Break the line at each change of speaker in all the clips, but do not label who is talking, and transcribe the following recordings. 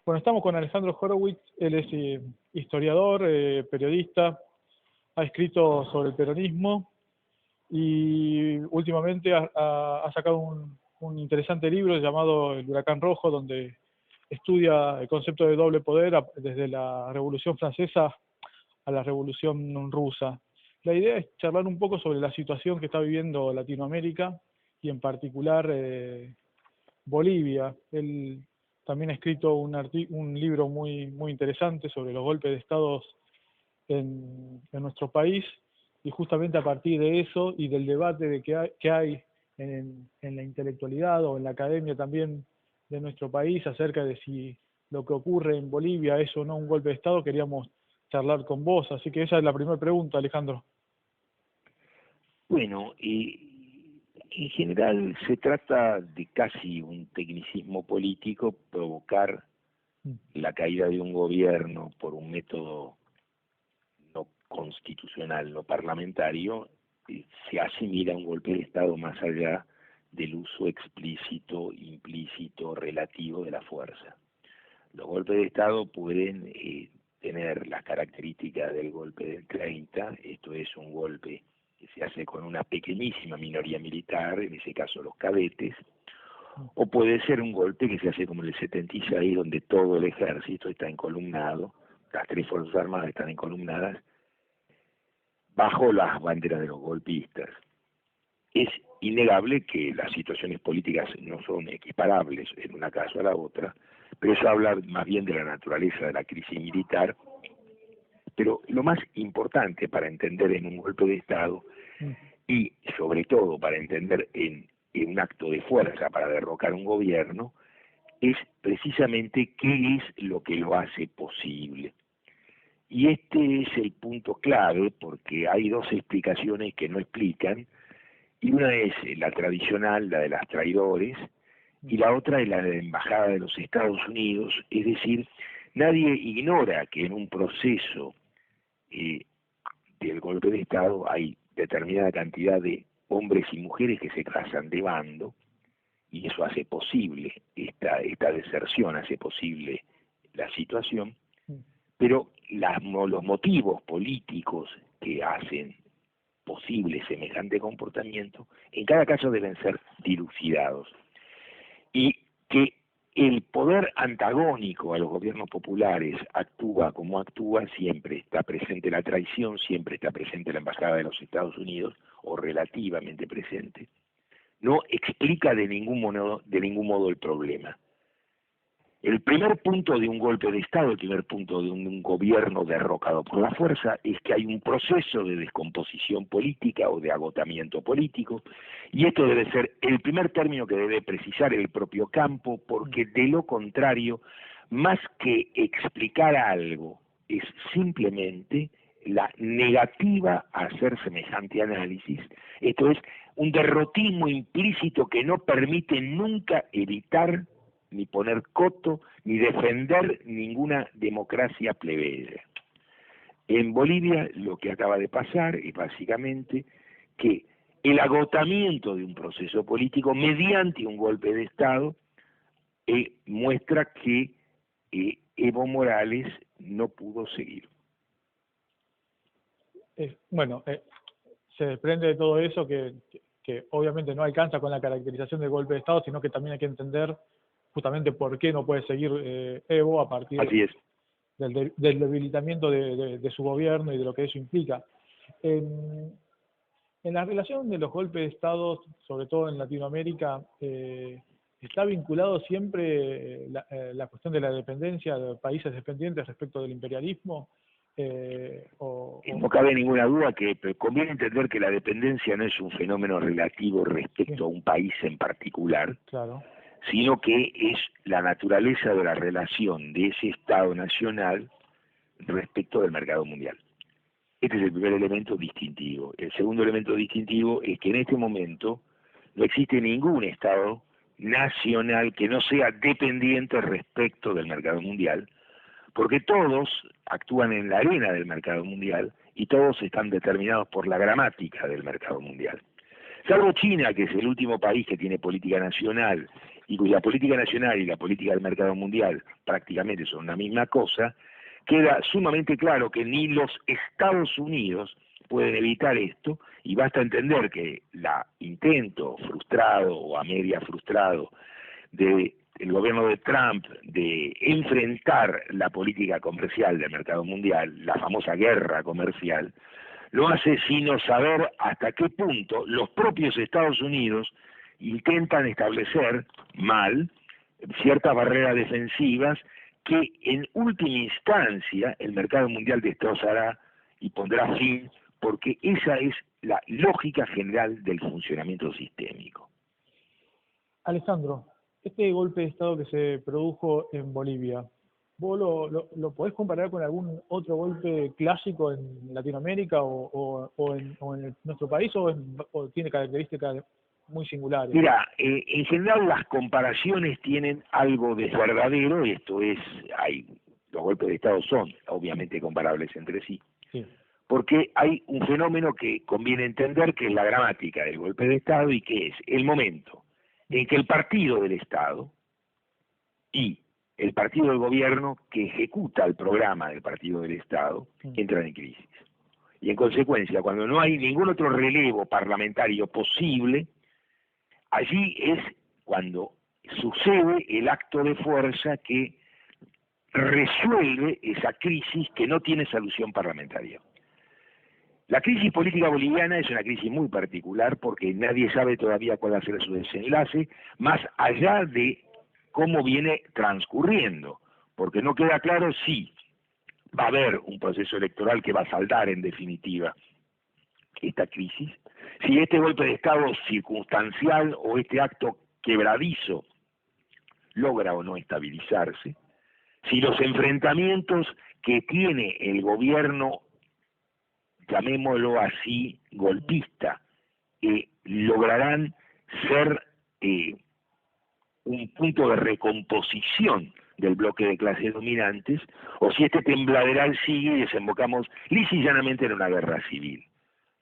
Bueno, estamos con Alejandro Horowitz. Él es historiador, periodista, ha escrito sobre el peronismo y últimamente ha sacado un interesante libro llamado El Huracán Rojo, donde estudia el concepto de doble poder desde la Revolución Francesa a la Revolución Rusa. La idea es charlar un poco sobre la situación que está viviendo Latinoamérica y en particular Bolivia. Él también ha escrito un libro muy interesante sobre los golpes de Estado en nuestro país, y justamente a partir de eso y del debate que hay en la intelectualidad o en la academia también de nuestro país acerca de si lo que ocurre en Bolivia es o no un golpe de Estado, queríamos charlar con vos. Así que esa es la primera pregunta, Alejandro.
Bueno, en general se trata de casi un tecnicismo político provocar la caída de un gobierno por un método no constitucional, no parlamentario. Se asimila un golpe de Estado más allá del uso explícito, implícito, relativo de la fuerza. Los golpes de Estado pueden tener las características del golpe del 30, esto es un golpe que se hace con una pequeñísima minoría militar, en ese caso los cadetes, o puede ser un golpe que se hace como en el 76, donde todo el ejército está encolumnado, las tres fuerzas armadas están encolumnadas bajo las banderas de los golpistas. Es innegable que las situaciones políticas no son equiparables en una caso a la otra, pero eso habla más bien de la naturaleza de la crisis militar. Pero lo más importante para entender en un golpe de Estado, y sobre todo para entender en un acto de fuerza para derrocar un gobierno, es precisamente qué es lo que lo hace posible. Y este es el punto clave, porque hay dos explicaciones que no explican, y una es la tradicional, la de los traidores, y la otra es la de la Embajada de los Estados Unidos. Es decir, nadie ignora que en un proceso del golpe de Estado hay determinada cantidad de hombres y mujeres que se casan de bando, y eso hace posible esta deserción, hace posible la situación, pero los motivos políticos que hacen posible semejante comportamiento, en cada caso deben ser dilucidados. Y que el poder antagónico a los gobiernos populares actúa como actúa, siempre está presente la traición, siempre está presente la Embajada de los Estados Unidos, o relativamente presente, no explica de ningún modo el problema. El primer punto de un golpe de Estado, el primer punto de un gobierno derrocado por la fuerza, es que hay un proceso de descomposición política o de agotamiento político, y esto debe ser el primer término que debe precisar el propio campo, porque de lo contrario, más que explicar algo, es simplemente la negativa a hacer semejante análisis. Esto es un derrotismo implícito que no permite nunca evitar ni poner coto, ni defender ninguna democracia plebeya. En Bolivia lo que acaba de pasar es básicamente que el agotamiento de un proceso político mediante un golpe de Estado muestra que Evo Morales no pudo seguir.
Se desprende de todo eso que obviamente no alcanza con la caracterización del golpe de Estado, sino que también hay que entender justamente por qué no puede seguir Evo a partir del debilitamiento de su gobierno y de lo que eso implica. En la relación de los golpes de Estado, sobre todo en Latinoamérica, ¿está vinculado siempre la cuestión de la dependencia de países dependientes respecto del imperialismo?
No cabe ninguna duda que conviene entender que la dependencia no es un fenómeno relativo respecto a un país en particular,
claro,
sino que es la naturaleza de la relación de ese Estado nacional respecto del mercado mundial. Este es el primer elemento distintivo. El segundo elemento distintivo es que en este momento no existe ningún Estado nacional que no sea dependiente respecto del mercado mundial, porque todos actúan en la arena del mercado mundial y todos están determinados por la gramática del mercado mundial. Salvo China, que es el último país que tiene política nacional y cuya política nacional y la política del mercado mundial prácticamente son una misma cosa, queda sumamente claro que ni los Estados Unidos pueden evitar esto, y basta entender que el intento frustrado o a media frustrado del gobierno de Trump de enfrentar la política comercial del mercado mundial, la famosa guerra comercial, lo hace sino saber hasta qué punto los propios Estados Unidos intentan establecer mal ciertas barreras defensivas que en última instancia el mercado mundial destrozará y pondrá fin, porque esa es la lógica general del funcionamiento sistémico.
Alessandro, este golpe de Estado que se produjo en Bolivia, ¿vos lo podés comparar con algún otro golpe clásico en Latinoamérica o en nuestro país, o tiene características muy singulares?
Mira, en general las comparaciones tienen algo de verdadero, esto es, los golpes de Estado son obviamente comparables entre sí, porque hay un fenómeno que conviene entender, que es la gramática del golpe de Estado, y que es el momento en que el partido del Estado y el partido del gobierno que ejecuta el programa del partido del Estado entran en crisis. Y en consecuencia, cuando no hay ningún otro relevo parlamentario posible, allí es cuando sucede el acto de fuerza que resuelve esa crisis que no tiene solución parlamentaria. La crisis política boliviana es una crisis muy particular porque nadie sabe todavía cuál va a ser su desenlace, más allá de cómo viene transcurriendo, porque no queda claro si va a haber un proceso electoral que va a saldar en definitiva esta crisis, si este golpe de Estado circunstancial o este acto quebradizo logra o no estabilizarse, si los enfrentamientos que tiene el gobierno, llamémoslo así, golpista, lograrán ser un punto de recomposición del bloque de clases dominantes, o si este tembladeral sigue y desembocamos lisa y llanamente en una guerra civil.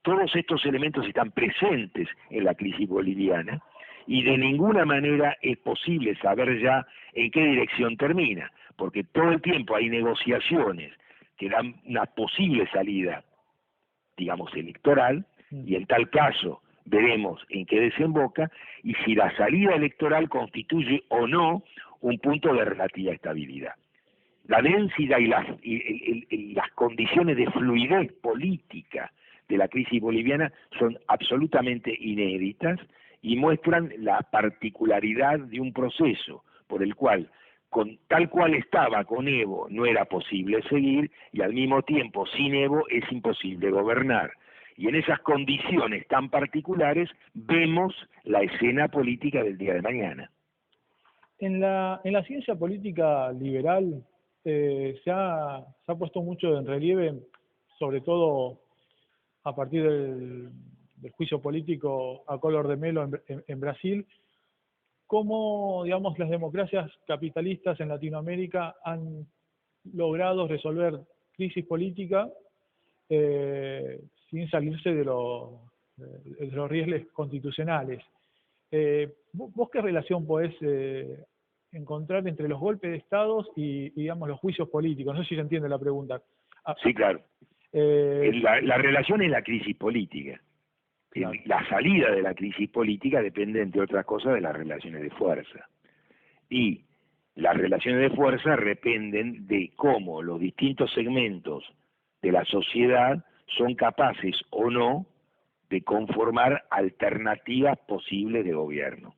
Todos estos elementos están presentes en la crisis boliviana y de ninguna manera es posible saber ya en qué dirección termina, porque todo el tiempo hay negociaciones que dan una posible salida, digamos, electoral, y en tal caso veremos en qué desemboca y si la salida electoral constituye o no un punto de relativa estabilidad. La densidad y las condiciones de fluidez política de la crisis boliviana son absolutamente inéditas y muestran la particularidad de un proceso por el cual, tal cual estaba con Evo, no era posible seguir, y al mismo tiempo sin Evo es imposible gobernar. Y en esas condiciones tan particulares vemos la escena política del día de mañana.
En la ciencia política liberal se ha puesto mucho en relieve, sobre todo a partir del juicio político a Collor de Mello en Brasil, cómo, digamos, las democracias capitalistas en Latinoamérica han logrado resolver crisis política sin salirse de los rieles constitucionales. ¿Vos qué relación podés encontrar entre los golpes de Estados y, digamos, los juicios políticos? No sé si se entiende la pregunta.
Sí, claro. La relación es la crisis política. Claro. La salida de la crisis política depende, entre otras cosas, de las relaciones de fuerza. Y las relaciones de fuerza dependen de cómo los distintos segmentos de la sociedad son capaces o no de conformar alternativas posibles de gobierno.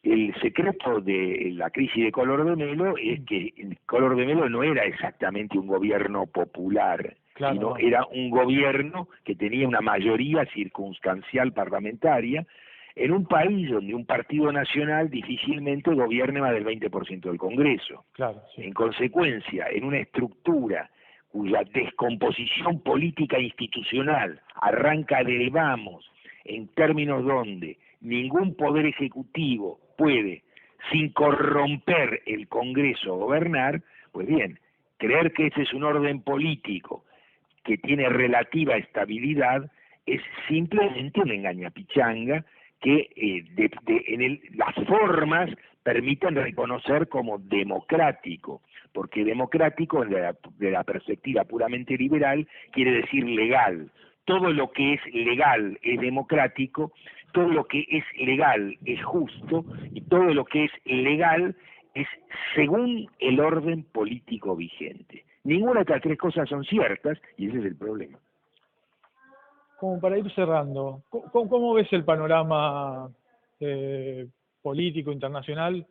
El secreto de la crisis de Collor de Mello es que Collor de Mello no era exactamente un gobierno popular, claro, sino era un gobierno que tenía una mayoría circunstancial parlamentaria en un país donde un partido nacional difícilmente gobierne más del 20% del Congreso.
Claro, sí.
En consecuencia, en una estructura cuya descomposición política e institucional arranca del vamos, en términos donde ningún poder ejecutivo puede, sin corromper el Congreso, gobernar, pues bien, creer que ese es un orden político que tiene relativa estabilidad es simplemente una engañapichanga que las formas permiten reconocer como democrático, porque democrático de la perspectiva puramente liberal quiere decir legal. Todo lo que es legal es democrático, todo lo que es legal es justo y todo lo que es legal es según el orden político vigente. Ninguna de estas tres cosas son ciertas y ese es el problema.
Como para ir cerrando, ¿cómo ves el panorama político internacional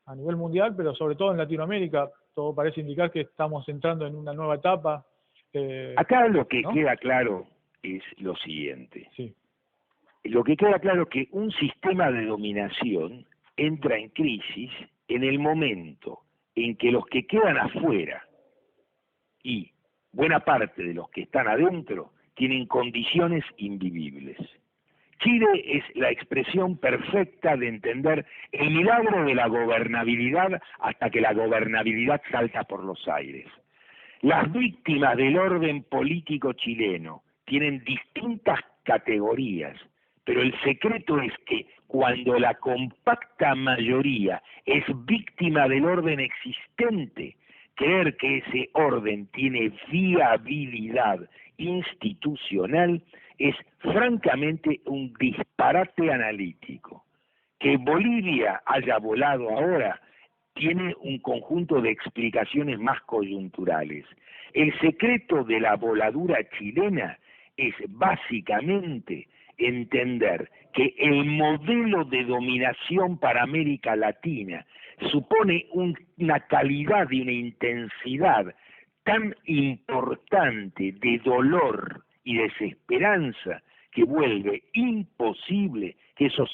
a nivel mundial, pero sobre todo en Latinoamérica? Todo parece indicar que estamos entrando en una nueva etapa.
Acá lo que
¿no?
queda claro es lo siguiente.
Sí.
Lo que queda claro es que un sistema de dominación entra en crisis en el momento en que los que quedan afuera y buena parte de los que están adentro tienen condiciones invivibles. Chile es la expresión perfecta de entender el milagro de la gobernabilidad hasta que la gobernabilidad salta por los aires. Las víctimas del orden político chileno tienen distintas categorías, pero el secreto es que cuando la compacta mayoría es víctima del orden existente, creer que ese orden tiene viabilidad institucional es francamente un disparate analítico. Que Bolivia haya volado ahora tiene un conjunto de explicaciones más coyunturales. El secreto de la voladura chilena es básicamente entender que el modelo de dominación para América Latina supone una calidad y una intensidad tan importante de dolor y desesperanza que vuelve imposible que eso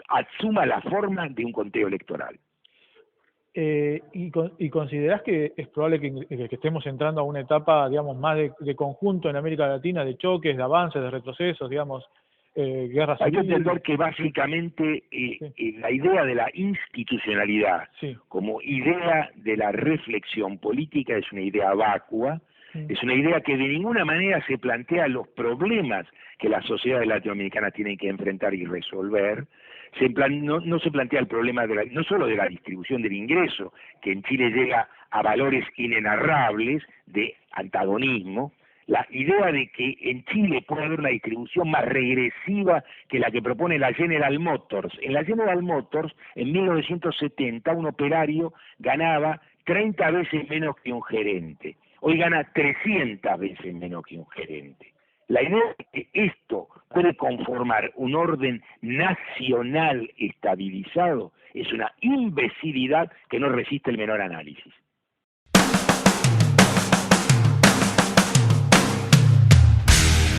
asuma la forma de un conteo electoral.
¿Y considerás que es probable que estemos entrando a una etapa, digamos, más de conjunto en América Latina, de choques, de avances, de retrocesos, digamos, guerras
Hay que
civiles?
entender que básicamente la idea de la institucionalidad como idea de la reflexión política es una idea vacua, es una idea que de ninguna manera se plantea los problemas que las sociedades latinoamericanas tienen que enfrentar y resolver. No se plantea el problema no solo de la distribución del ingreso, que en Chile llega a valores inenarrables de antagonismo, la idea de que en Chile puede haber una distribución más regresiva que la que propone la General Motors. En la General Motors, en 1970, un operario ganaba 30 veces menos que un gerente. Hoy gana 300 veces menos que un gerente. La idea de que esto puede conformar un orden nacional estabilizado es una imbecilidad que no resiste el menor análisis.